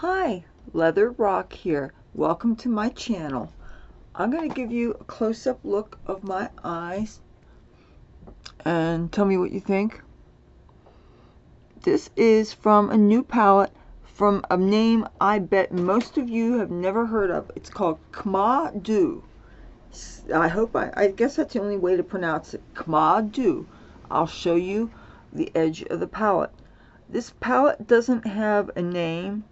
Hi, Leather Rokk here. Welcome to my channel. I'm going to give you a close-up look of my eyes and tell me what you think. This is from a new palette from a name I bet most of you have never heard of. It's called Cmaa Du. I guess that's the only way to pronounce it. Cmaa Du. I'll show you the edge of the palette. This palette doesn't have a name.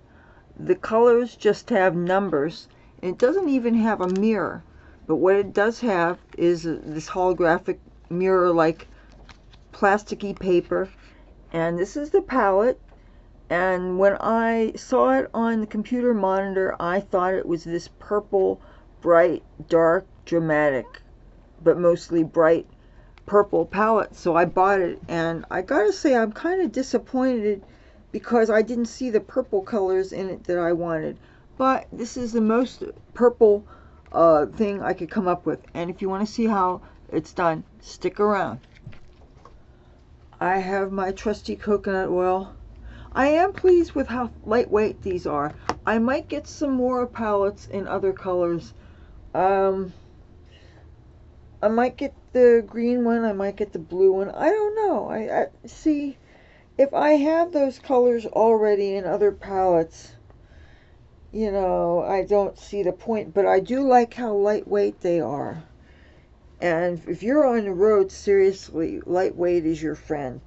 The colors just have numbers, and it doesn't even have a mirror. But what it does have is this holographic mirror-like plasticky paper. And this is the palette. And when I saw it on the computer monitor, I thought it was this purple, bright, dark, dramatic, but mostly bright purple palette. So I bought it, and I gotta say I'm kind of disappointed because I didn't see the purple colors in it that I wanted. But this is the most purple thing I could come up with. And if you want to see how it's done, stick around. I have my trusty coconut oil. I am pleased with how lightweight these are. I might get some more palettes in other colors. I might get the green one, I might get the blue one. I don't know. I see. If I have those colors already in other palettes, you know, I don't see the point. But I do like how lightweight they are. And if you're on the road, seriously, lightweight is your friend.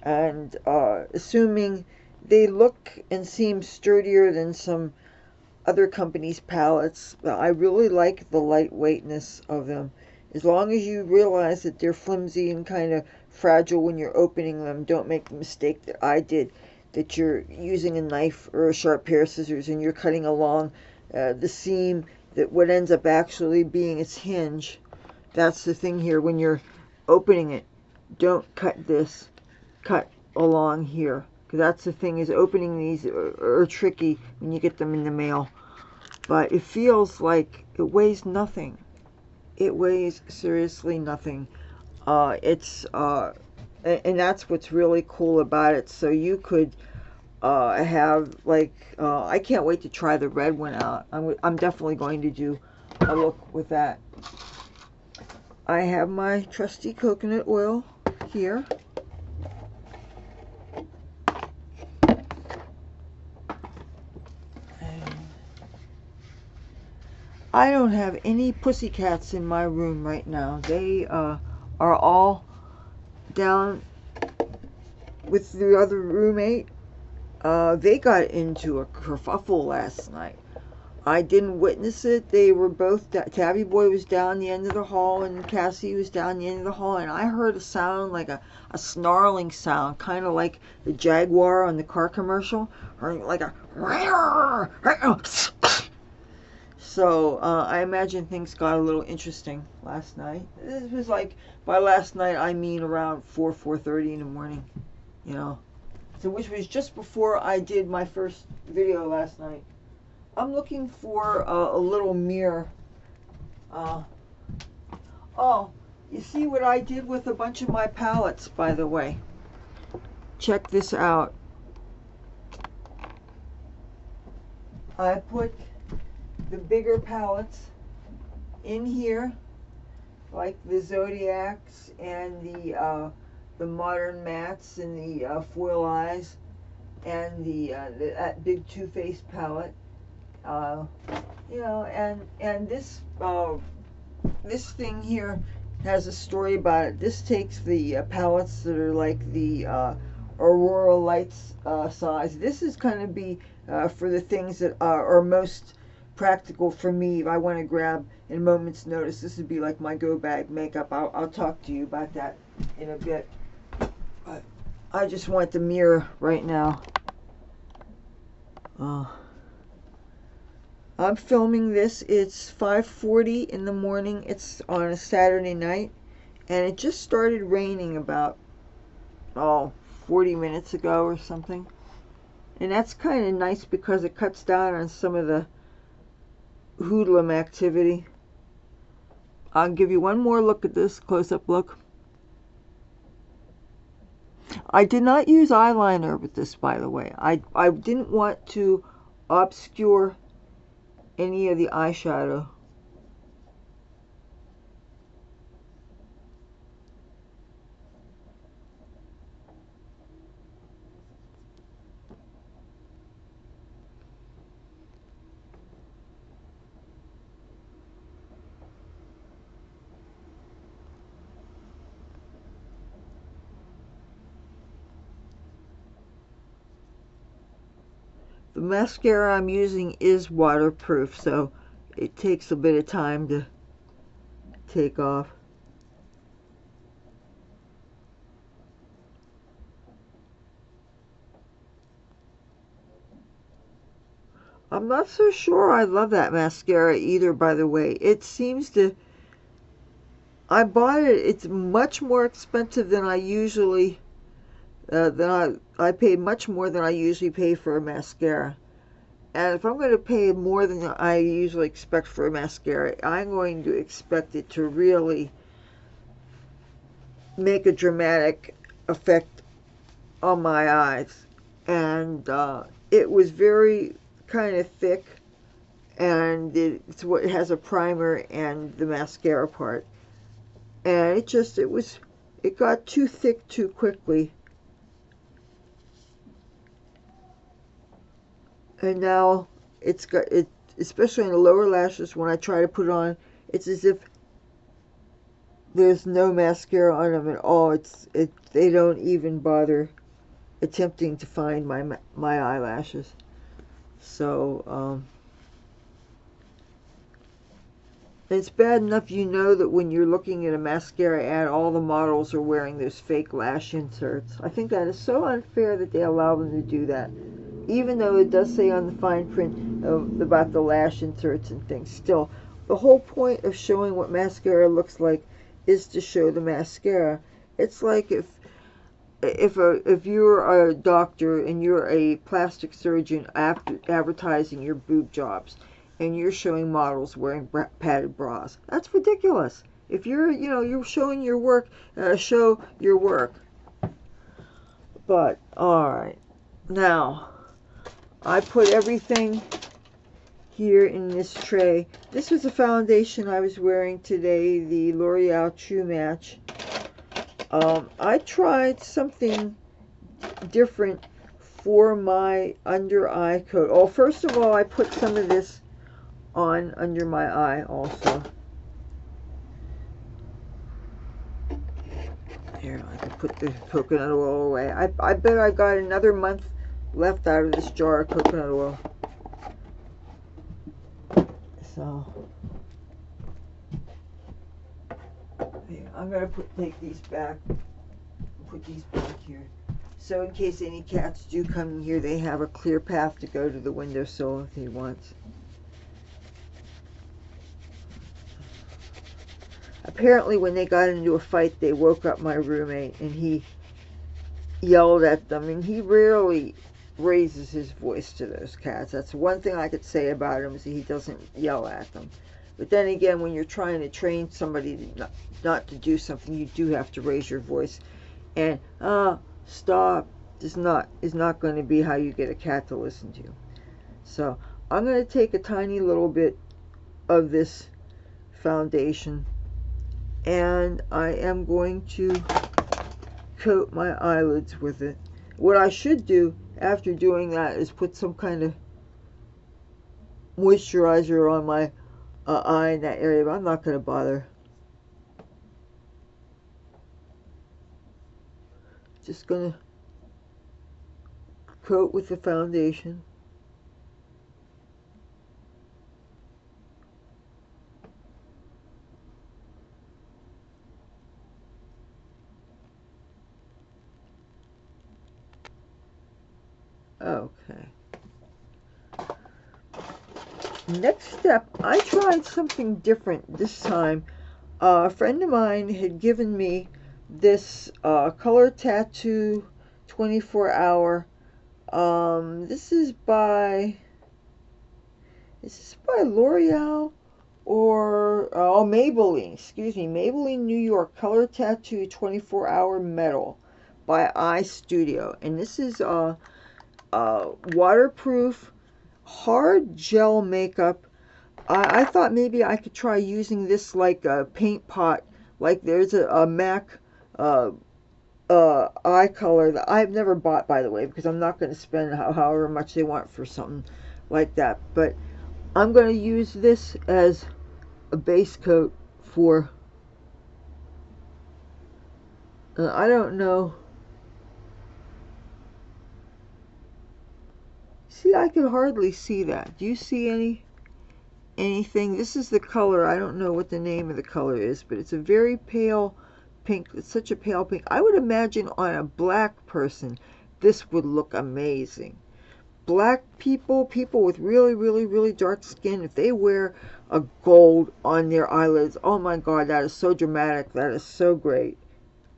And assuming they look and seem sturdier than some other companies' palettes, I really like the lightweightness of them. As long as you realize that they're flimsy and kind of fragile when you're opening them, don't make the mistake that I did, that you're using a knife or a sharp pair of scissors and you're cutting along the seam that what ends up actually being its hinge. That's the thing here. When you're opening it, don't cut this. Cut along here. Because that's the thing, is opening these are tricky when you get them in the mail. But it feels like it weighs nothing. It weighs seriously nothing. And that's what's really cool about it. So you could have, like, I can't wait to try the red one out. I'm definitely going to do a look with that. I have my trusty coconut oil here. I don't have any pussycats in my room right now. They are all down with the other roommate. They got into a kerfuffle last night. I didn't witness it. They were both, Tabby Boy was down the end of the hall and Cassie was down the end of the hall, and I heard a sound like a snarling sound, kind of like the Jaguar on the car commercial, or like a So I imagine things got a little interesting last night. This was like, by last night I mean around 4:30 in the morning, you know. So which was just before I did my first video last night. I'm looking for a little mirror. Oh, you see what I did with a bunch of my palettes, by the way. Check this out. I put the bigger palettes in here, like the Zodiacs and the Modern Mattes and the Foil Eyes and that big Too Faced palette. You know, and this this thing here has a story about it. This takes the palettes that are like the Aurora Lights size. This is kind of be for the things that are most practical for me. If I want to grab in a moment's notice, this would be like my go bag makeup. I'll talk to you about that in a bit. But I just want the mirror right now. I'm filming this. It's 5:40 in the morning. It's on a Saturday night, and it just started raining about 40 minutes ago or something. And that's kind of nice because it cuts down on some of the hoodlum activity. I'll give you one more look at this close-up look. I did not use eyeliner with this, by the way. I didn't want to obscure any of the eyeshadow. The mascara I'm using is waterproof, so it takes a bit of time to take off. I'm not so sure I love that mascara either, by the way. It seems to... I bought it. It's much more expensive than I usually... I paid much more than I usually pay for a mascara. And if I'm going to pay more than I usually expect for a mascara, I'm going to expect it to really make a dramatic effect on my eyes. And it was very kind of thick, and it has a primer and the mascara part. And it got too thick too quickly. And now it's got it, especially in the lower lashes. When I try to put on, it's as if there's no mascara on them at all. They don't even bother attempting to find my eyelashes. So it's bad enough you know that when you're looking at a mascara ad, all the models are wearing those fake lash inserts. I think that is so unfair that they allow them to do that. Even though it does say on the fine print about the lash inserts and things, still, the whole point of showing what mascara looks like is to show the mascara. It's like if you're a doctor and you're a plastic surgeon advertising your boob jobs, and you're showing models wearing padded bras. That's ridiculous. If you're showing your work, show your work. But all right, now I put everything here in this tray. This was a foundation I was wearing today, the L'Oreal True Match. I tried something different for my under eye coat. Oh, first of all, I put some of this on under my eye also. Here, I can put the coconut oil away. I bet I got another month left out of this jar of coconut oil. So, here, I'm going to take these back, put these back here. So in case any cats do come in here, they have a clear path to go to the windowsill if they want. Apparently when they got into a fight, they woke up my roommate and he yelled at them, and he rarely raises his voice to those cats. That's one thing I could say about him, is he doesn't yell at them. But then again, when you're trying to train somebody not to do something, you do have to raise your voice. And stop is not going to be how you get a cat to listen to you. So I'm going to take a tiny little bit of this foundation, and I am going to coat my eyelids with it. What I should do after doing that is put some kind of moisturizer on my eye in that area, but I'm not going to bother. Just going to coat with the foundation. Okay. Next step, I tried something different this time. A friend of mine had given me this color tattoo 24-hour. This is by L'Oreal or Maybelline. Excuse me, Maybelline New York color tattoo 24-hour metal by Eye Studio, and this is waterproof, hard gel makeup. I thought maybe I could try using this like a paint pot. Like there's a MAC uh, eye color that I've never bought, by the way, because I'm not going to spend however much they want for something like that. But I'm going to use this as a base coat for, I don't know. See, I can hardly see that. Do you see anything? This is the color. I don't know what the name of the color is, but it's a very pale pink. It's such a pale pink. I would imagine on a black person, this would look amazing. Black people, people with really, really, really dark skin, if they wear a gold on their eyelids, oh my God, that is so dramatic. That is so great.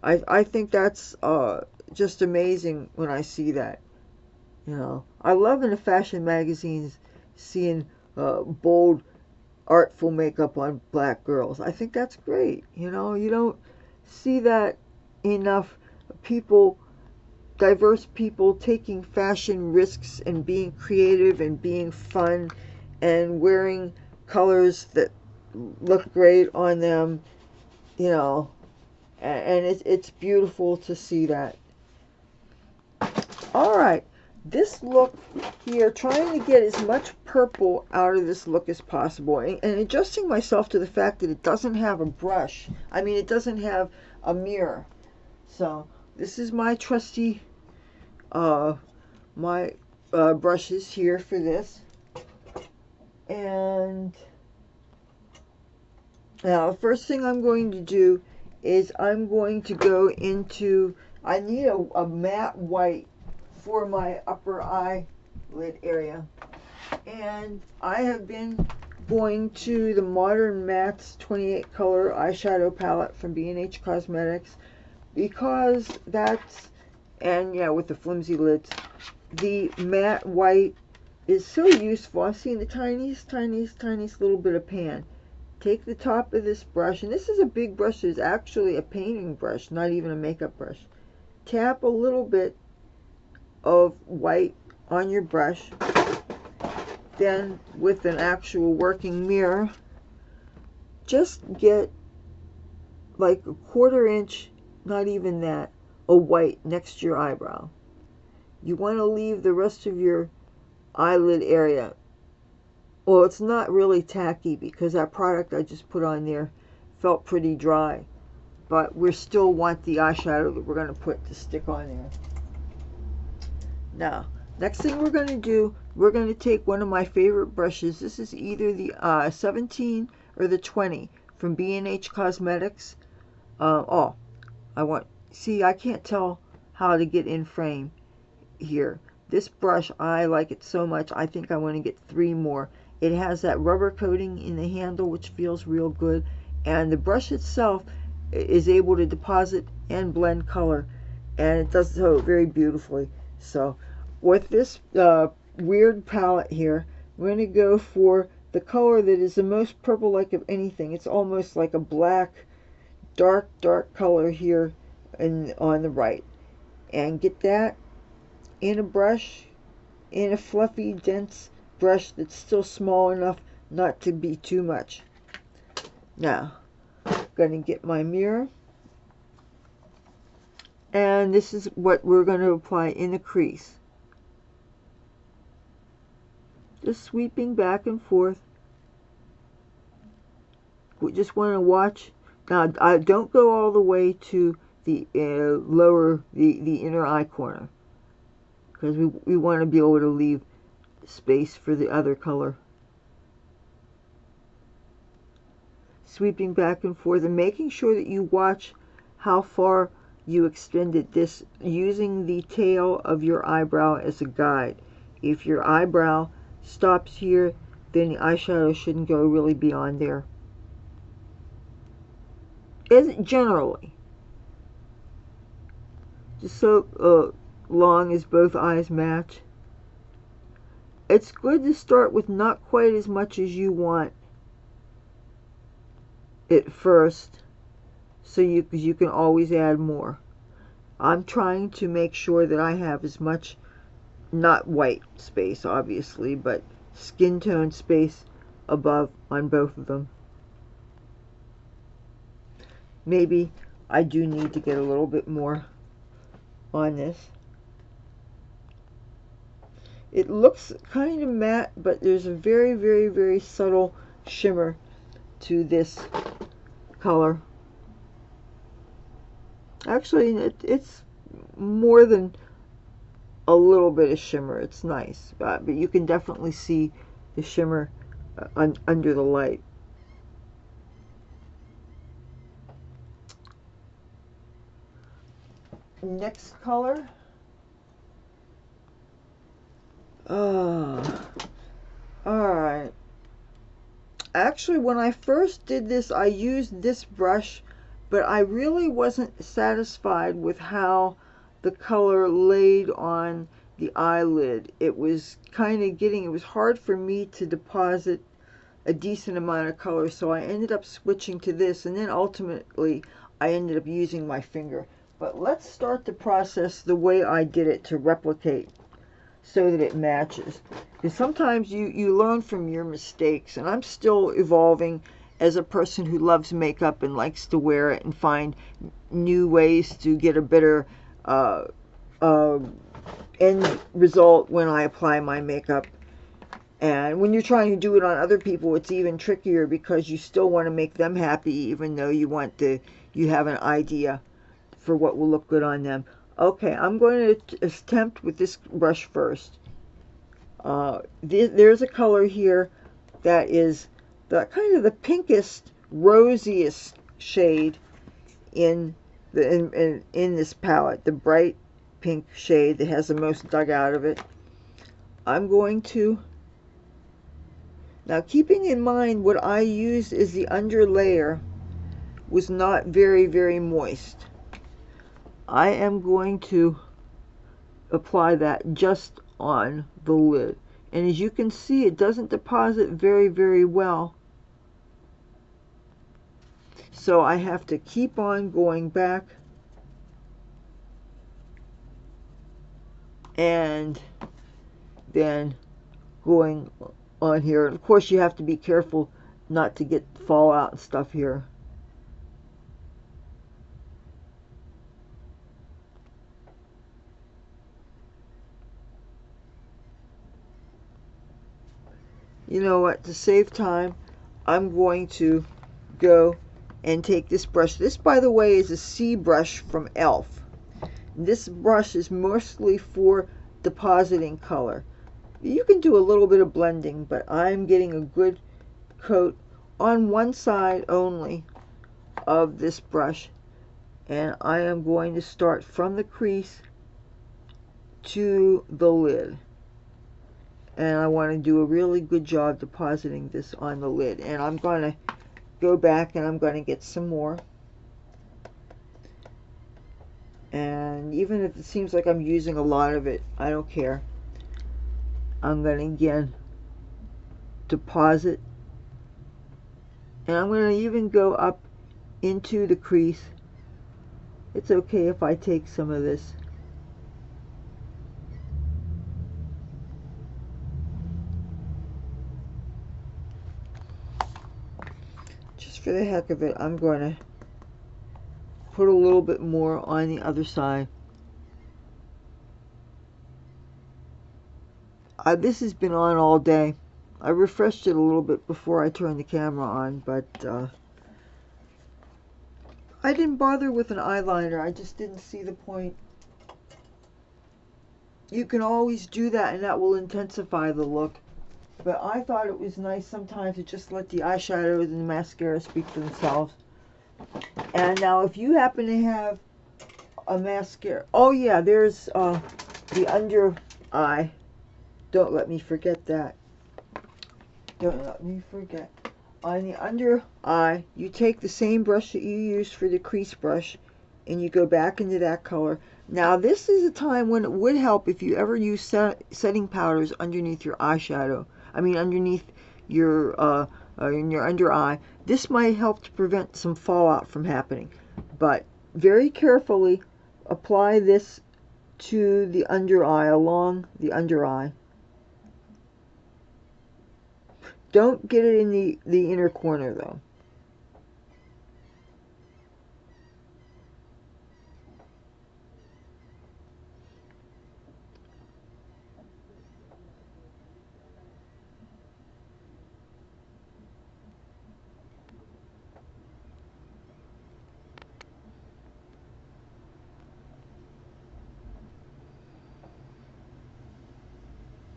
I think that's just amazing when I see that. You know, I love in the fashion magazines seeing bold, artful makeup on black girls. I think that's great. You know, you don't see that enough. People, diverse people taking fashion risks and being creative and being fun and wearing colors that look great on them, you know, and it's beautiful to see that. All right, this look here, trying to get as much purple out of this look as possible, and adjusting myself to the fact that it doesn't have a brush. I mean, it doesn't have a mirror. So this is my trusty brushes here for this. And now the first thing I'm going to do is I'm going to go into, I need a matte white for my upper eyelid area. And I have been going to the Modern Mattes 28 color eyeshadow palette from B&H Cosmetics, because that's, and yeah, with the flimsy lids, the matte white is so useful. I've seen the tiniest little bit of pan. Take the top of this brush, and this is a big brush. It's actually a painting brush, not even a makeup brush. Tap a little bit of white on your brush. Then with an actual working mirror, just get like a 1/4 inch, not even that, of white next to your eyebrow. You want to leave the rest of your eyelid area. Well, it's not really tacky because that product I just put on there felt pretty dry, but we still want the eyeshadow that we're going to put to stick on there. Now, next thing we're going to do, we're going to take one of my favorite brushes. This is either the 17 or the 20 from B&H Cosmetics. See, I can't tell how to get in frame here. This brush, I like it so much, I think I want to get 3 more. It has that rubber coating in the handle, which feels real good, and the brush itself is able to deposit and blend color, and it does so very beautifully. So with this weird palette here, we're going to go for the color that is the most purple-like of anything. It's almost like a black, dark color here on the right. And get that in a brush, in a fluffy, dense brush that's still small enough not to be too much. Now, I'm going to get my mirror. And this is what we're going to apply in the crease. Just sweeping back and forth. We just want to watch. Now, I don't go all the way to the the inner eye corner, because we want to be able to leave space for the other color. Sweeping back and forth and making sure that you watch how far you extended this, using the tail of your eyebrow as a guide. If your eyebrow stops here, then the eyeshadow shouldn't go really beyond there. Generally, just so long as both eyes match. It's good to start with not quite as much as you want at first, so you can always add more. I'm trying to make sure that I have as much not white space, obviously, but skin tone space above on both of them. Maybe I do need to get a little bit more on this. It looks kind of matte, but there's a very, very, very subtle shimmer to this color. Actually, it's more than a little bit of shimmer. It's nice, but you can definitely see the shimmer under the light. Next color. Alright. Actually, when I first did this, I used this brush, but I really wasn't satisfied with how the color laid on the eyelid. It was kind of it was hard for me to deposit a decent amount of color, so I ended up switching to this, and then ultimately I ended up using my finger. But let's start the process the way I did it to replicate so that it matches. Because sometimes you learn from your mistakes, and I'm still evolving as a person who loves makeup and likes to wear it and find new ways to get a better end result when I apply my makeup. And when you're trying to do it on other people, it's even trickier because you still want to make them happy, even though you have an idea for what will look good on them. Okay, I'm going to attempt with this brush first. There's a color here that is the kind of the pinkest, rosiest shade in this palette, the bright pink shade that has the most dug out of it. I'm going to, now keeping in mind what I used is the under layer was not very, very moist. I am going to apply that just on the lid. And as you can see, it doesn't deposit very, very well. So I have to keep on going back and then going on here. Of course, you have to be careful not to get fallout and stuff here. You know what, to save time, I'm going to go and take this brush. This, by the way, is a C brush from e.l.f. This brush is mostly for depositing color. You can do a little bit of blending, but I'm getting a good coat on one side only of this brush. And I am going to start from the crease to the lid. And I want to do a really good job depositing this on the lid. And I'm going to go back and I'm going to get some more. And even if it seems like I'm using a lot of it, I don't care. I'm going to again deposit. And I'm going to even go up into the crease. It's okay if I take some of this. For the heck of it, I'm going to put a little bit more on the other side. This has been on all day. I refreshed it a little bit before I turned the camera on, but I didn't bother with an eyeliner. I just didn't see the point. You can always do that, and that will intensify the look. But I thought it was nice sometimes to just let the eyeshadows and the mascara speak for themselves. And now if you happen to have a mascara, oh yeah, there's the under eye. Don't let me forget that. Don't let me forget. On the under eye, you take the same brush that you used for the crease brush and you go back into that color. Now this is a time when it would help if you ever use setting powders underneath your eyeshadow. I mean underneath your in your under eye. This might help to prevent some fallout from happening. But very carefully apply this to the under eye, along the under eye. Don't get it in the inner corner though.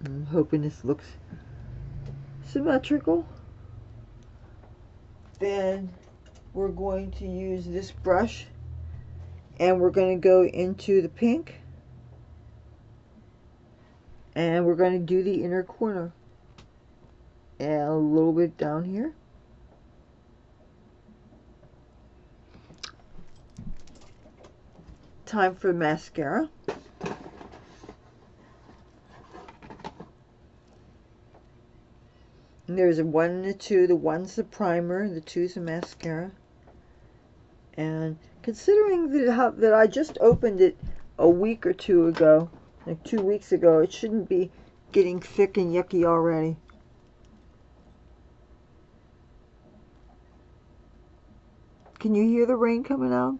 I'm hoping this looks symmetrical. Then we're going to use this brush and we're going to go into the pink and we're going to do the inner corner and a little bit down here. Time for mascara. And there's a 1 and a 2. The 1's the primer, the 2's the mascara. And considering that I just opened it a week or two ago, like 2 weeks ago, it shouldn't be getting thick and yucky already. Can you hear the rain coming out?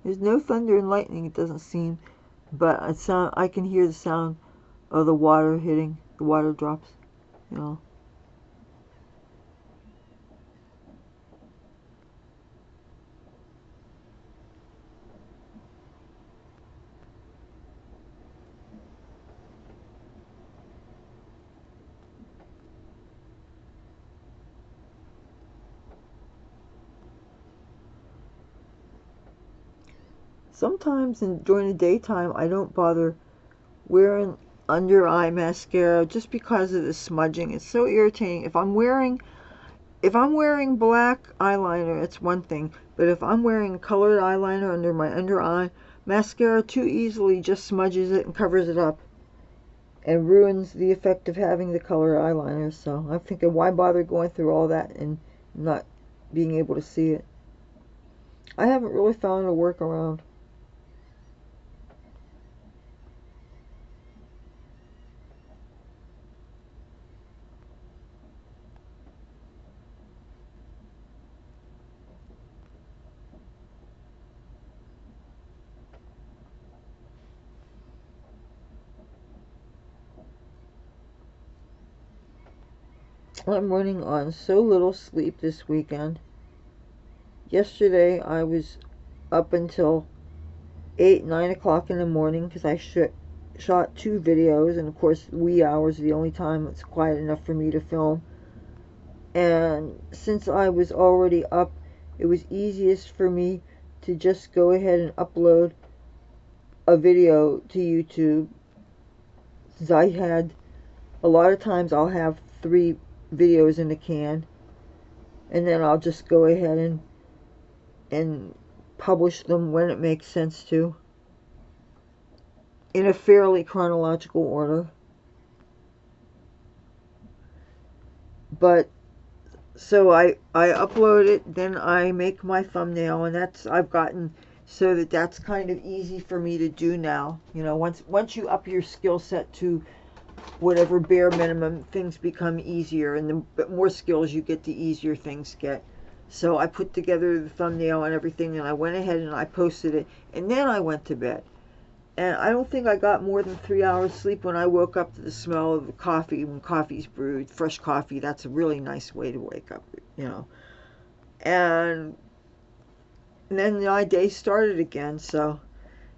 There's no thunder and lightning, it doesn't seem, but I can hear the sound of the water hitting, the water drops, you know. Sometimes during the daytime I don't bother wearing under eye mascara just because of the smudging. It's so irritating. If I'm wearing black eyeliner, it's one thing, but if I'm wearing colored eyeliner under my under eye, mascara too easily just smudges it and covers it up and ruins the effect of having the colored eyeliner. So I'm thinking, why bother going through all that and not being able to see it? I haven't really found a workaround. I'm running on so little sleep this weekend. Yesterday I was up until 8, 9 o'clock in the morning because I shot 2 videos, and of course wee hours are the only time it's quiet enough for me to film. And since I was already up, it was easiest for me to just go ahead and upload a video to YouTube. Since I had, a lot of times I'll have 3 videos in the can, and then I'll just go ahead and publish them when it makes sense to, in a fairly chronological order. But so I upload it, then I make my thumbnail, and I've gotten so that's kind of easy for me to do now. You know, once you up your skill set to whatever bare minimum, things become easier, and the more skills you get, the easier things get. So I put together the thumbnail and everything, and I went ahead and I posted it, and then I went to bed. And I don't think I got more than 3 hours sleep when I woke up to the smell of the coffee. When coffee's brewed, fresh coffee, that's a really nice way to wake up, you know. And then my day started again. So,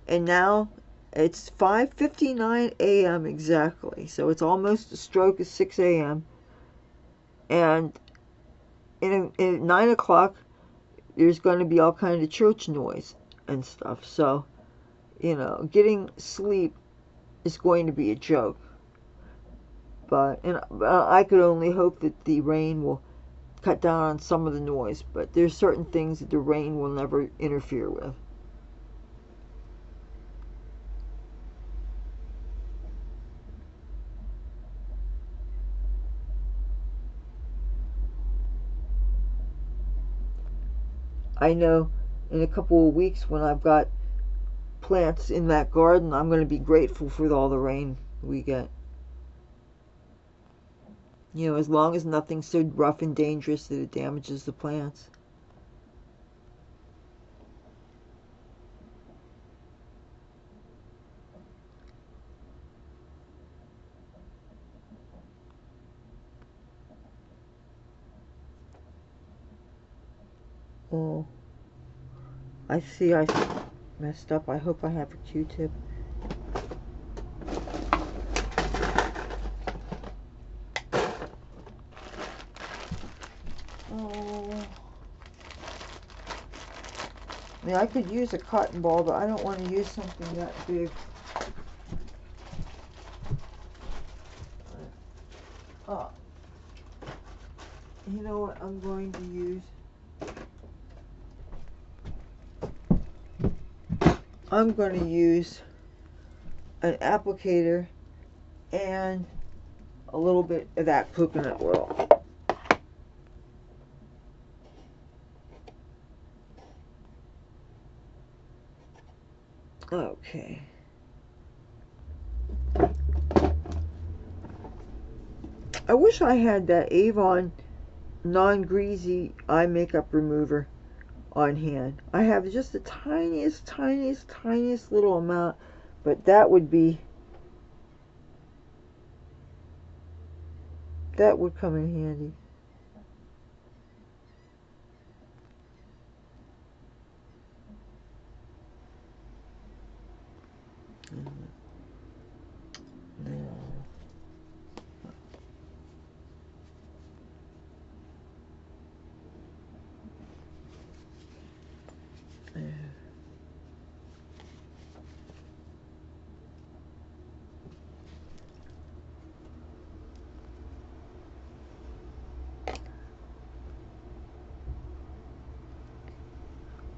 and now it's 5:59 a.m. exactly. So it's almost a stroke of 6 a.m. And at 9 o'clock, there's going to be all kind of church noise and stuff. So, you know, getting sleep is going to be a joke. But I could only hope that the rain will cut down on some of the noise. But there's certain things that the rain will never interfere with. I know in a couple of weeks when I've got plants in that garden, I'm going to be grateful for all the rain we get. You know, as long as nothing's so rough and dangerous that it damages the plants. Oh, I see I messed up. I hope I have a Q-tip. Oh. I mean, I could use a cotton ball, but I don't want to use something that big. You know what I'm going to use? I'm going to use an applicator and a little bit of that coconut oil. Okay. I wish I had that Avon non-greasy eye makeup remover on hand. I have just the tiniest little amount, but that would come in handy.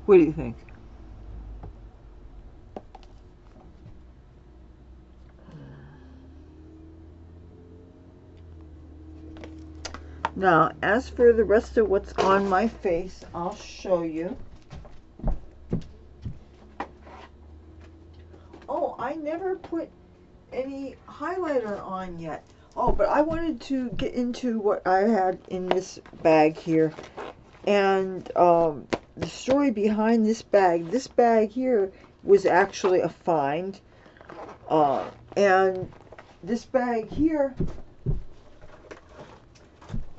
What do you think? Now, as for the rest of what's on my face, I'll show you. Oh, I never put any highlighter on yet. Oh, but I wanted to get into what I had in this bag here. And the story behind this bag here was actually a find. And this bag here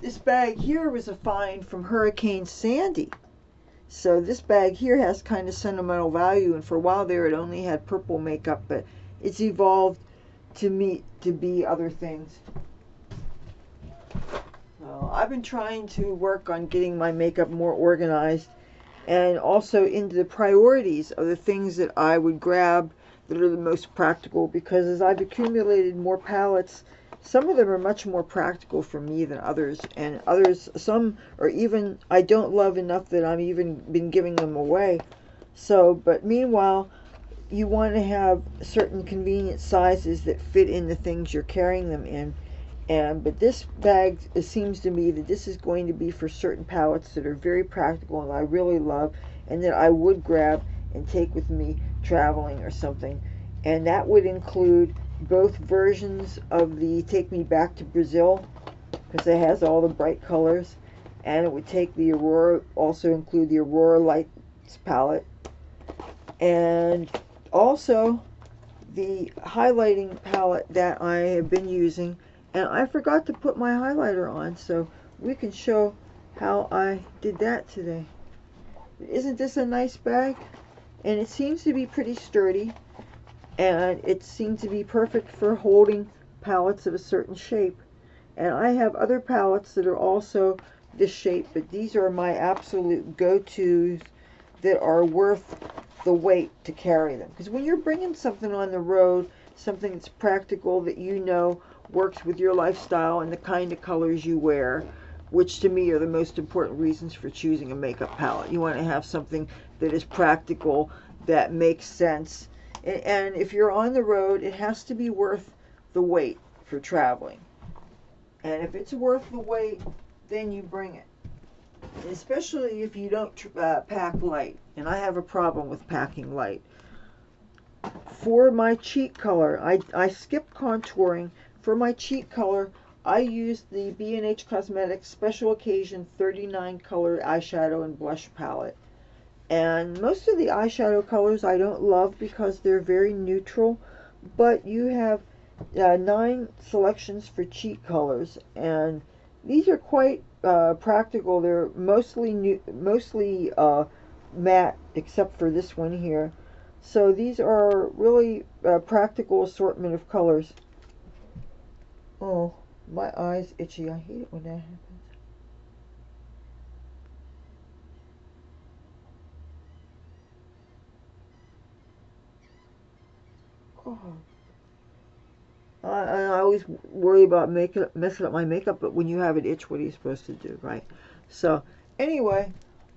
was a find from Hurricane Sandy. So this bag here has kind of sentimental value, and for a while there it only had purple makeup, but it's evolved to be other things. So I've been trying to work on getting my makeup more organized and also into the priorities of the things that I would grab that are the most practical, because as I've accumulated more palettes, some of them are much more practical for me than others, and some are even I don't love enough that I've even been giving them away. So, but meanwhile, you want to have certain convenient sizes that fit in the things you're carrying them in. But this bag, it seems to me that this is going to be for certain palettes that are very practical and I really love, and that I would grab and take with me traveling or something. And that would include both versions of the Take Me Back to Brazil, because it has all the bright colors, and it would take the Aurora, also include the Aurora Lights palette, and also the highlighting palette that I have been using. And I forgot to put my highlighter on, so we can show how I did that today. Isn't this a nice bag? And it seems to be pretty sturdy, and it seems to be perfect for holding palettes of a certain shape. And I have other palettes that are also this shape, but these are my absolute go-tos that are worth the weight to carry them. Because when you're bringing something on the road, something that's practical, that you know works with your lifestyle and the kind of colors you wear, which to me are the most important reasons for choosing a makeup palette. You want to have something that is practical, that makes sense, and if you're on the road, it has to be worth the wait for traveling. And if it's worth the wait, then you bring it. Especially if you don't pack light. And I have a problem with packing light. for my cheek color, I skipped contouring. For my cheek color, I used the B&H Cosmetics Special Occasion 39 color eyeshadow and blush palette. And most of the eyeshadow colors I don't love because they're very neutral, but you have 9 selections for cheek colors, and these are quite practical. They're mostly matte, except for this one here. So these are really practical assortment of colors. Oh, my eye's itchy. I hate it when that happens. Oh. I always worry about messing up my makeup, but when you have an itch, what are you supposed to do, right? So, anyway,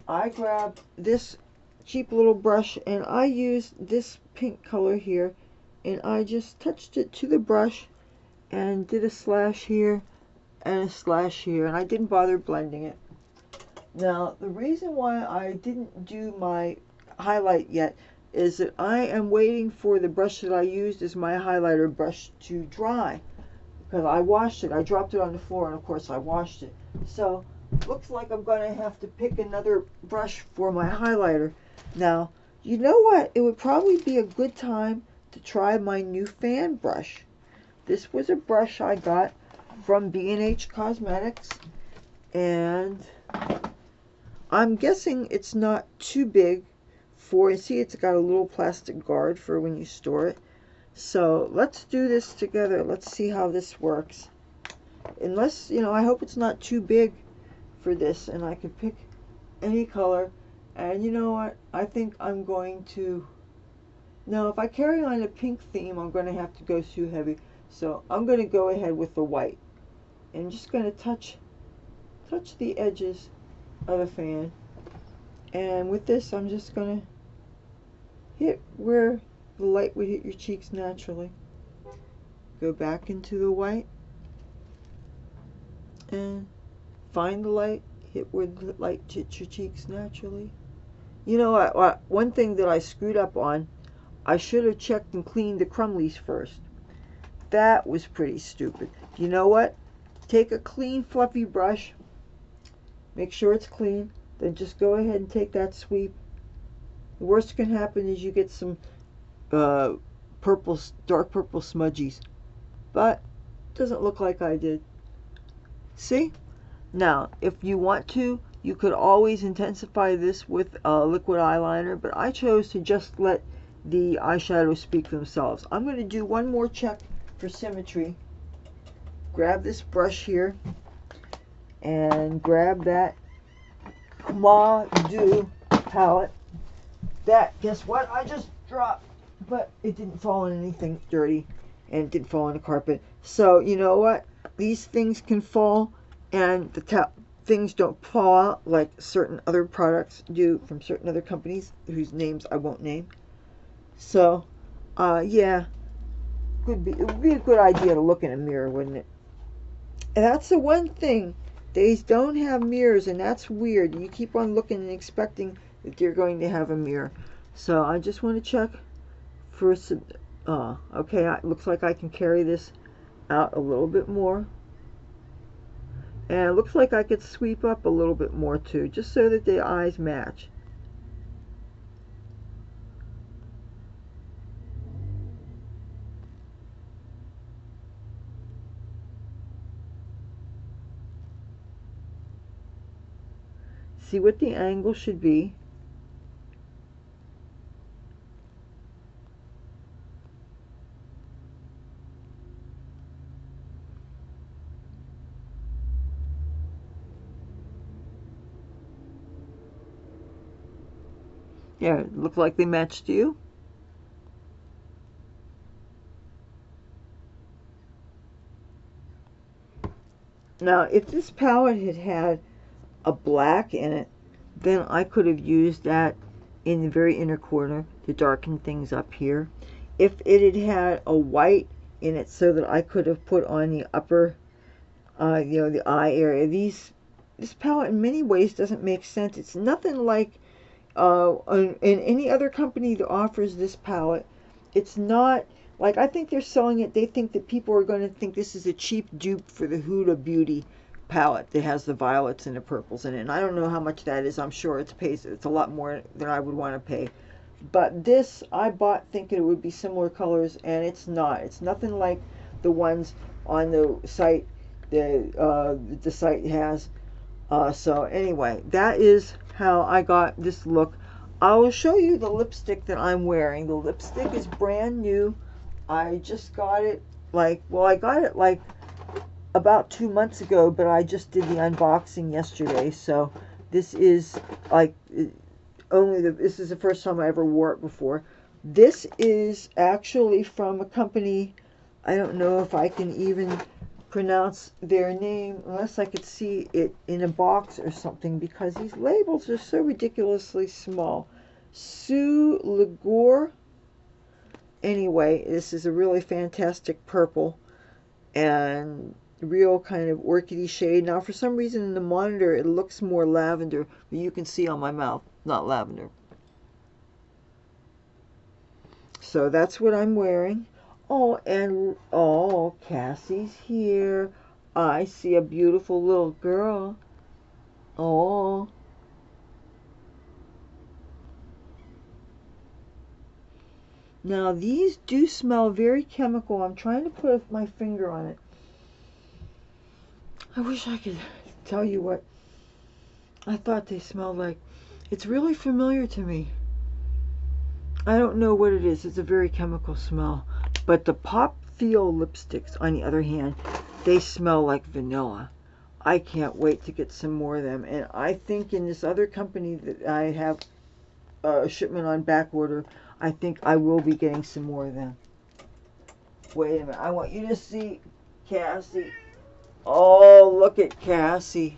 I grabbed this cheap little brush, and I used this pink color here, and I just touched it to the brush, and did a slash here, and a slash here, and I didn't bother blending it. Now, the reason why I didn't do my highlight yet is that I am waiting for the brush that I used as my highlighter brush to dry, because I washed it. I dropped it on the floor, and of course I washed it. So looks like I'm going to have to pick another brush for my highlighter. Now, you know what? It would probably be a good time to try my new fan brush. This was a brush I got from B&H Cosmetics, and I'm guessing it's not too big for, you see, it's got a little plastic guard for when you store it. So let's do this together. Let's see how this works. Unless, you know, I hope it's not too big for this, and I can pick any color. And you know what? I think I'm going to, no, if I carry on a pink theme, I'm going to have to go too heavy. So I'm going to go ahead with the white. And I'm just going to touch the edges of the fan. And with this, I'm just going to hit where the light would hit your cheeks naturally. Go back into the white and find the light, hit where the light hits your cheeks naturally. You know, one thing that I screwed up on, I should have checked and cleaned the crumblies first. That was pretty stupid. You know what? Take a clean fluffy brush, make sure it's clean, then just go ahead and take that sweep. The worst that can happen is you get some dark purple smudgies, but it doesn't look like I did. See? Now, if you want to, you could always intensify this with a liquid eyeliner, but I chose to just let the eyeshadows speak for themselves. I'm going to do one more check for symmetry. Grab this brush here and grab that CmaaDu palette. That, guess what? I just dropped, but it didn't fall in anything dirty, and it didn't fall on the carpet. So, you know what? These things can fall, and the things don't fall out like certain other products do from certain other companies whose names I won't name. So, yeah, it would be a good idea to look in a mirror, wouldn't it? And that's the one thing. They don't have mirrors, and that's weird. You keep on looking and expecting that you're going to have a mirror. So I just want to check for some. Okay, it looks like I can carry this out a little bit more. And it looks like I could sweep up a little bit more too, just so that the eyes match. See what the angle should be. Yeah, it looked like they matched you. Now, if this palette had had a black in it, then I could have used that in the very inner corner to darken things up here. If it had had a white in it, so that I could have put on the upper, you know, the eye area. This palette in many ways doesn't make sense. It's nothing like in any other company that offers this palette. It's not, like, I think they're selling it, they think that people are going to think this is a cheap dupe for the Huda Beauty palette that has the violets and the purples in it. And I don't know how much that is. I'm sure it's a lot more than I would want to pay. But this I bought thinking it would be similar colors, and it's not. It's nothing like the ones on the site the site has. So anyway, that is how I got this look. I will show you the lipstick that I'm wearing. The lipstick is brand new. I just got it I got it like about 2 months ago, but I just did the unboxing yesterday. So this is like this is the first time I ever wore it before. This is actually from a company, I don't know if I can even pronounce their name unless I could see it in a box or something, because these labels are so ridiculously small. CmaaDu. Anyway, this is a really fantastic purple and real kind of orchidy shade. Now for some reason in the monitor it looks more lavender, but you can see on my mouth, not lavender. So that's what I'm wearing. Oh, and oh, Cassie's here. I see a beautiful little girl. Oh. Now these do smell very chemical. I'm trying to put my finger on it. I wish I could tell you what I thought they smelled like. It's really familiar to me. I don't know what it is. It's a very chemical smell. But the Pop Feel lipsticks, on the other hand, they smell like vanilla. I can't wait to get some more of them. And I think in this other company that I have a shipment on back order, I think I will be getting some more of them. Wait a minute. I want you to see Cassie. Oh, look at Cassie.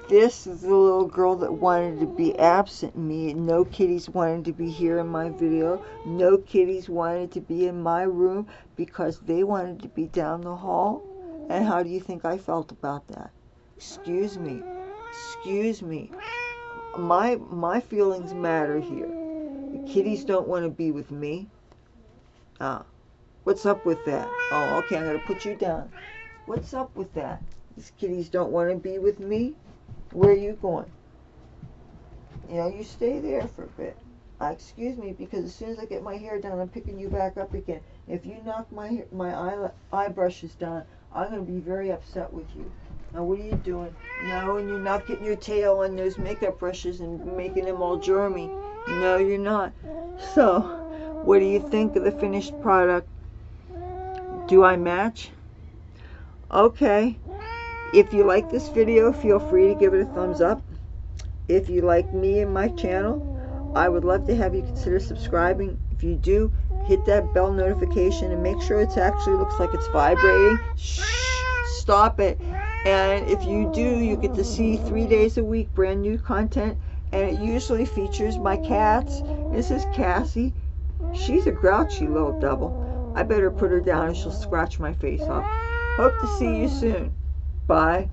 This is the little girl that wanted to be absent me. No kitties wanted to be here in my video. No kitties wanted to be in my room because they wanted to be down the hall. And how do you think I felt about that? Excuse me. Excuse me. My feelings matter here. The kitties don't want to be with me. What's up with that? Oh, okay, I'm going to put you down. What's up with that? These kitties don't want to be with me? Where are you going? You know, you stay there for a bit. Excuse me, because as soon as I get my hair done, I'm picking you back up again. If you knock my eye brushes down, I'm going to be very upset with you. Now, what are you doing? No, and you're not getting your tail on those makeup brushes and making them all germy. No, you're not. So, what do you think of the finished product? Do I match? Okay. If you like this video, feel free to give it a thumbs up. If you like me and my channel, I would love to have you consider subscribing. If you do, hit that bell notification and make sure it actually looks like it's vibrating. Shh, stop it. And if you do, you get to see 3 days a week brand new content, and it usually features my cats. This is Cassie. She's a grouchy little devil. I better put her down or she'll scratch my face off. Hope to see you soon. Bye.